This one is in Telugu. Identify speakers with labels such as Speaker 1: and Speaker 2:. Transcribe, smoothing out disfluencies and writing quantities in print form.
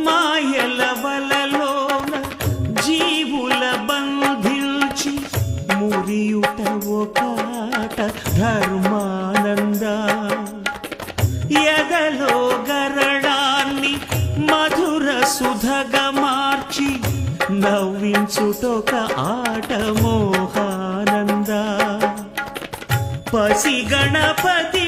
Speaker 1: మాయల వలలోన జీవుల బంధించి మురియుట ఒకాట ధర్మానంద. ఎదలో గరడాన్ని మధుర సుధగా మార్చి నవ్వించుటొక ఆట మోహానంద. పసి గణపతి